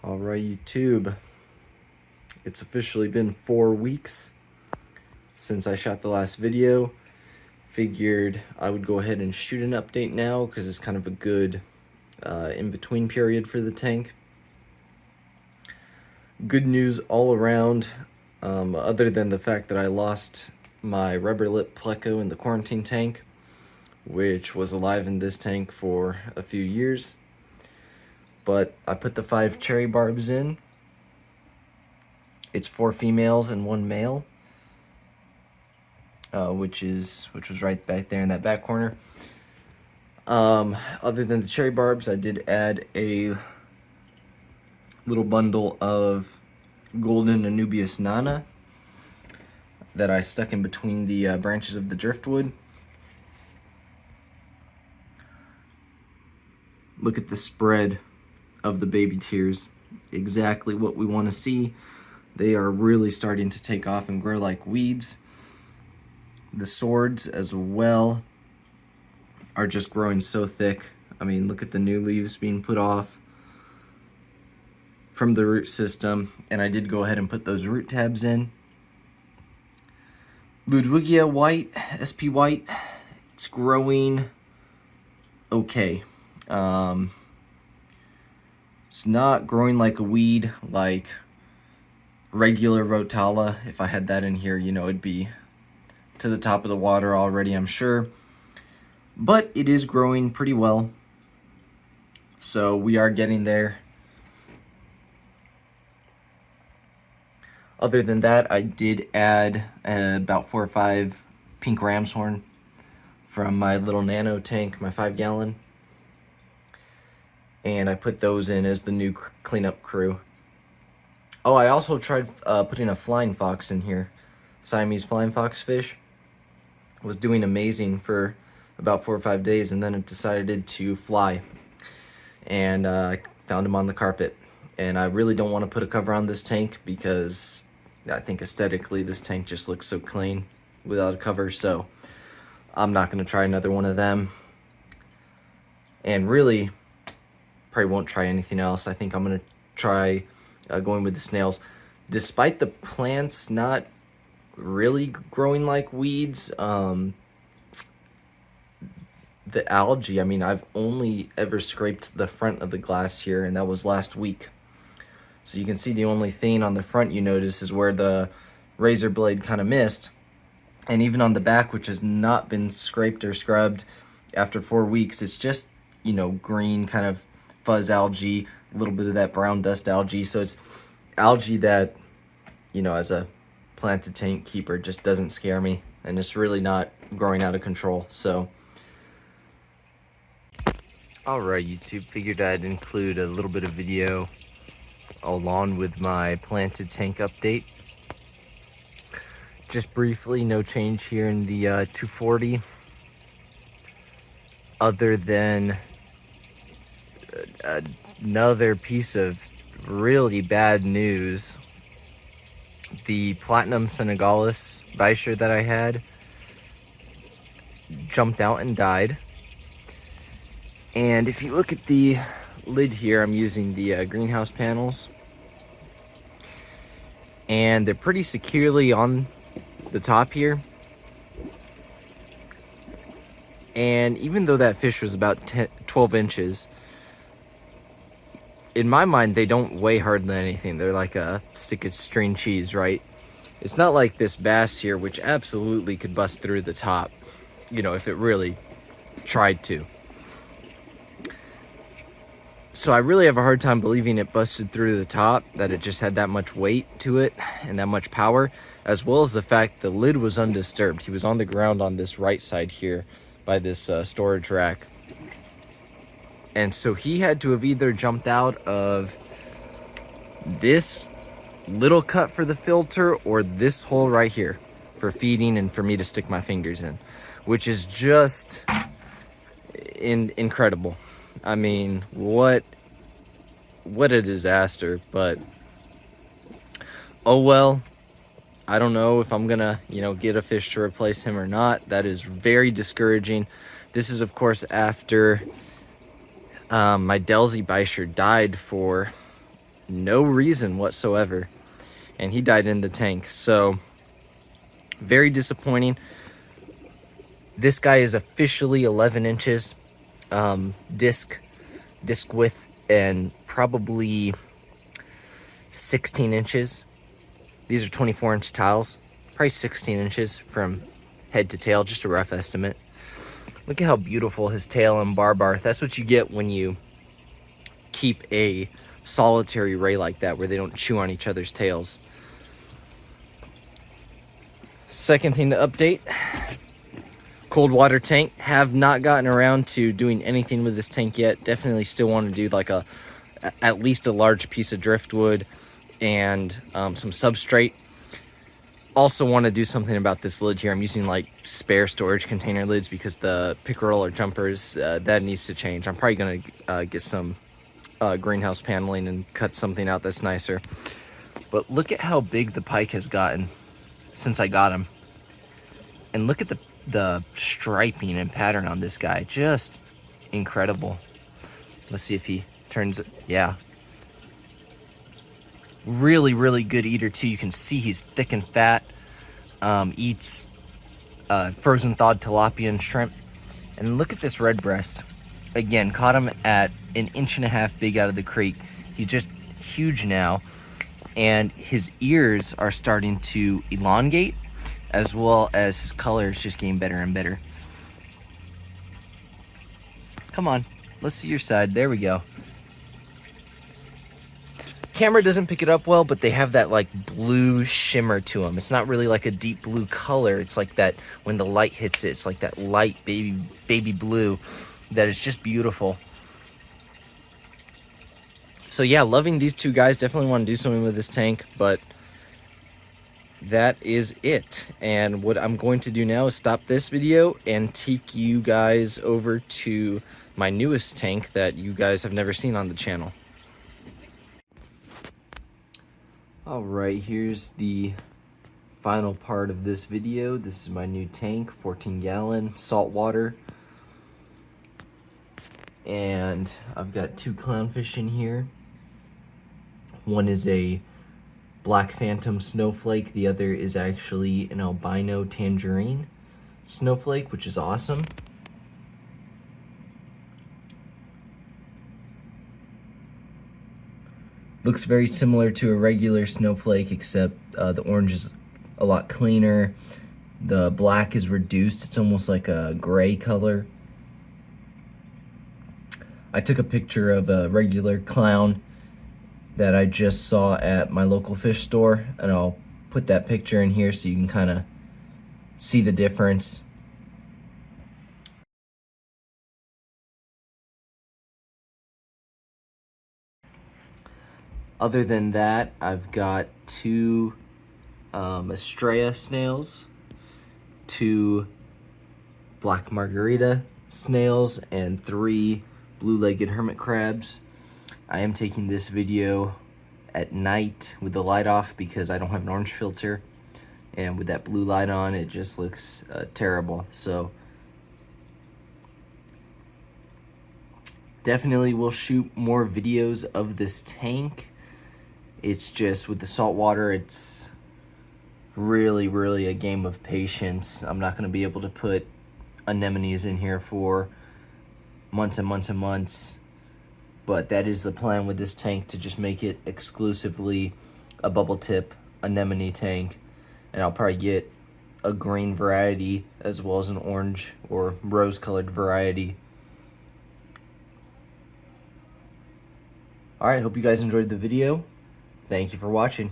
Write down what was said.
Alright, YouTube, it's officially been 4 weeks since I shot the last video. Figured I would go ahead and shoot an update now because it's kind of a good in-between period for the tank. Good news all around, other than the fact that I lost my rubber lip Pleco in the quarantine tank, which was alive in this tank for a few years. But I put the 5 cherry barbs in. It's 4 females and 1 male, which was right back there in that back corner. Other than the cherry barbs, I did add a little bundle of golden Anubias nana that I stuck in between the branches of the driftwood. Look at the spread of the baby tears. Exactly what we want to see. They are really starting to take off and grow like weeds. The swords as well are just growing so thick. I mean, look at the new leaves being put off from the root system, and I did go ahead and put those root tabs in. Ludwigia white, SP white, it's growing okay. It's not growing like a weed like regular Rotala. If I had that in here, you know, it'd be to the top of the water already, I'm sure. But it is growing pretty well. So we are getting there. Other than that, I did add about 4 or 5 pink ram's horn from my little nano tank, my 5-gallon. And I put those in as the new cleanup crew. Oh, I also tried putting a flying fox in here. Siamese flying fox fish. Was doing amazing for about 4 or 5 days, and then it decided to fly. And I found him on the carpet. And I really don't want to put a cover on this tank because I think aesthetically this tank just looks so clean without a cover. So I'm not going to try another one of them. And really, probably won't try anything else. I think I'm going to try going with the snails. Despite the plants not really growing like weeds, the algae, I mean, I've only ever scraped the front of the glass here, and that was last week. So you can see the only thing on the front you notice is where the razor blade kind of missed. And even on the back, which has not been scraped or scrubbed after 4 weeks, it's just, you know, green kind of fuzz algae, a little bit of that brown dust algae. So it's algae that, you know, as a planted tank keeper, just doesn't scare me, and it's really not growing out of control. So alright, YouTube, figured I'd include a little bit of video along with my planted tank update. Just briefly, no change here in the 240 other than another piece of really bad news. The Platinum Senegalis Bichir that I had jumped out and died. And if you look at the lid here, I'm using the greenhouse panels, and they're pretty securely on the top here. And even though that fish was about 12 inches, in my mind, they don't weigh hardly than anything. They're like a stick of string cheese, right? It's not like this bass here, which absolutely could bust through the top, you know, if it really tried to. So I really have a hard time believing it busted through the top, that it just had that much weight to it and that much power, as well as the fact the lid was undisturbed. He was on the ground on this right side here by this storage rack. And so he had to have either jumped out of this little cut for the filter or this hole right here for feeding and for me to stick my fingers in, which is just incredible. I mean, what a disaster. But oh well. I don't know if I'm gonna, you know, get a fish to replace him or not. That is very discouraging. This is, of course, after my Delzy Bichir died for no reason whatsoever. And he died in the tank. So very disappointing. This guy is officially 11 inches disc width, and probably 16 inches. These are 24-inch tiles, probably 16 inches from head to tail, just a rough estimate. Look at how beautiful his tail and barb are. That's what you get when you keep a solitary ray like that, where they don't chew on each other's tails. Second thing to update, cold water tank. Have not gotten around to doing anything with this tank yet. Definitely still want to do like at least a large piece of driftwood and some substrate. Also want to do something about this lid here. I'm using like spare storage container lids because the pick roller jumpers, that needs to change. I'm probably going to get some greenhouse paneling and cut something out that's nicer. But look at how big the pike has gotten since I got him. And look at the striping and pattern on this guy. Just incredible. Let's see if he turns it. Yeah. Really, really good eater too. You can see he's thick and fat. Eats frozen thawed tilapia and shrimp. And look at this red breast. Again, caught him at 1.5 inches big out of the creek. He's just huge now. And his ears are starting to elongate, as well as his color is just getting better and better. Come on, let's see your side. There we go. Camera doesn't pick it up well, but they have that like blue shimmer to them. It's not really like a deep blue color. It's like that when the light hits it, it's like that light baby blue that is just beautiful. So yeah, loving these two guys. Definitely want to do something with this tank, but that is it. And what I'm going to do now is stop this video and take you guys over to my newest tank that you guys have never seen on the channel. All right, here's the final part of this video. This is my new tank, 14-gallon saltwater. And I've got 2 clownfish in here. One is a black phantom snowflake. The other is actually an albino tangerine snowflake, which is awesome. Looks very similar to a regular snowflake, except the orange is a lot cleaner. The black is reduced. It's almost like a gray color. I took a picture of a regular clown that I just saw at my local fish store, and I'll put that picture in here so you can kind of see the difference. Other than that, I've got 2 Estrella snails, 2 black margarita snails, and 3 blue-legged hermit crabs. I am taking this video at night with the light off because I don't have an orange filter, and with that blue light on it just looks terrible. So definitely will shoot more videos of this tank. It's just with the salt water, it's really a game of patience. I'm not going to be able to put anemones in here for months and months and months. But that is the plan with this tank, to just make it exclusively a bubble tip anemone tank. And I'll probably get a green variety as well as an orange or rose colored variety. Alright, hope you guys enjoyed the video. Thank you for watching.